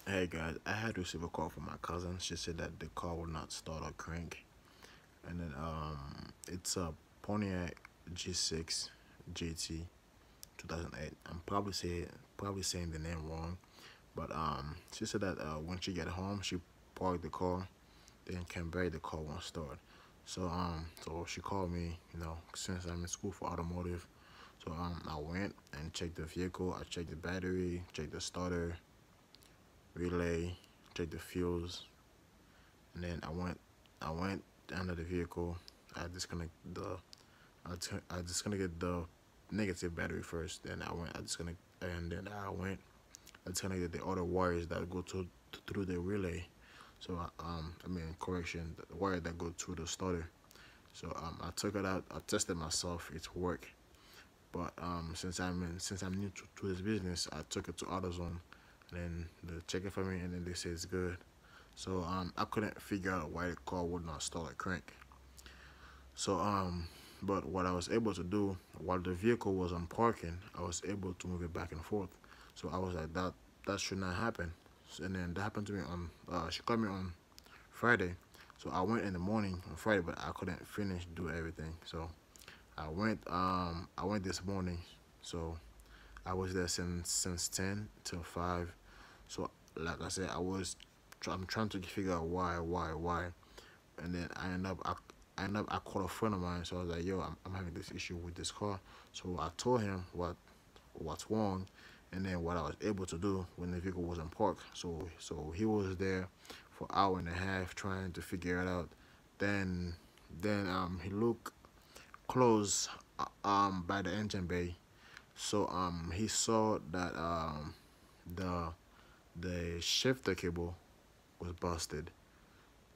Hey guys, I had received a call from my cousin. She said that the car will not start or crank, and then it's a Pontiac G6 GT 2008. I'm probably saying the name wrong, but she said that when she get home, she parked the car, then came back, the car won't start. So she called me, since I'm in school for automotive. So I went and checked the vehicle. I checked the battery, checked the starter, relay, checked the fuels, and then I went under the vehicle. I disconnect the I disconnected the negative battery first. Then I disconnected the other wires that go through the relay. So I mean correction, the wire that go through the starter. So I took it out. I tested myself. It's work. But since I'm new to this business, I took it to AutoZone, and then they check it for me, and then they say it's good. So I couldn't figure out why the car would not start a crank. So but what I was able to do while the vehicle was on parking, I was able to move it back and forth. So I was like, that should not happen. And then that happened to me on she called me on Friday. So I went in the morning on Friday, but I couldn't finish do everything. So I went this morning. So I was there since 10 till 5. So like I said, I'm trying to figure out why, and then I called a friend of mine. So I was like, yo, I'm having this issue with this car. So I told him what's wrong, and then what I was able to do when the vehicle was in park. So he was there for an hour and a half trying to figure it out. Then he looked close by the engine bay. So he saw that the shifter cable was busted.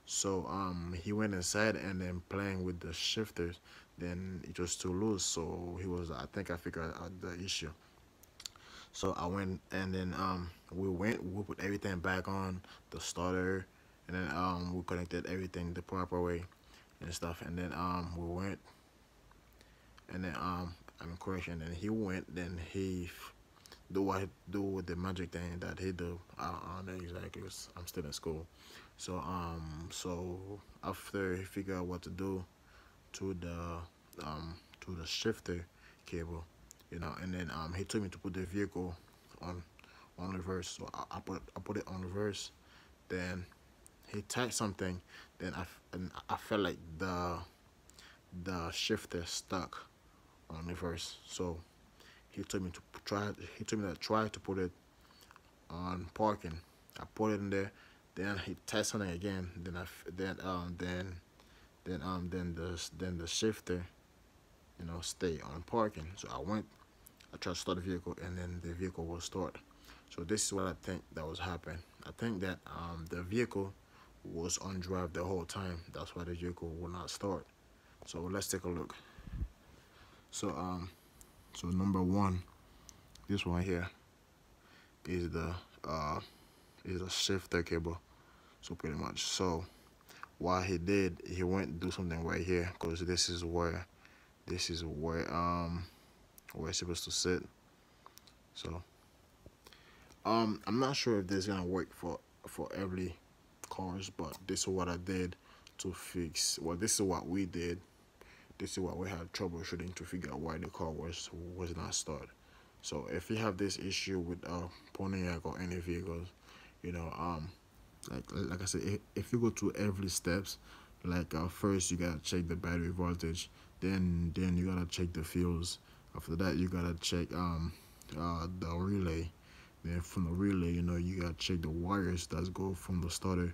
So he went inside and then playing with the shifters. Then it was too loose. So I think I figured out the issue. So I went and then we put everything back on the starter, and then we connected everything the proper way and stuff. And then we went, and then I mean correction. And he went. Then he do with the magic thing that he do. I don't know exactly. 'Cause I'm still in school. So after he figured out what to do to the shifter cable, and then he told me to put the vehicle on reverse. So I put it on reverse. Then he typed something. Then I felt like the shifter stuck on reverse. So he told me to try. He told me to try to put it on parking. I put it in there. Then he typed something again. Then the shifter, stay on parking. So I tried to start the vehicle, and then the vehicle will start. So this is what I think that was happening. I think that the vehicle was on drive the whole time. That's why the vehicle will not start. So let's take a look. So so number one, this one here is the uh is a shifter cable. So pretty much. So what he did, he went to do something right here, because this is where it's supposed to sit. So I'm not sure if this is gonna work for every cars, but this is what I did to fix. Well, this is what we did. This is what we had troubleshooting to figure out why the car was not start. So if you have this issue with Pontiac or any vehicles, you know like I said, if you go through every steps, like first you gotta check the battery voltage, then you gotta check the fuels. After that you gotta check the relay. Then from the relay, you gotta check the wires that go from the starter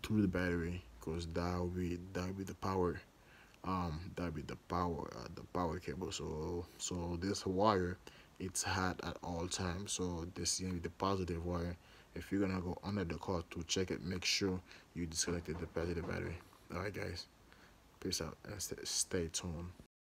to the battery, because that will be the power cable. So this wire, it's hot at all times. So this is gonna be the positive wire. If you're gonna go under the car to check it, make sure you disconnected the positive battery. All right, guys, peace out and stay tuned.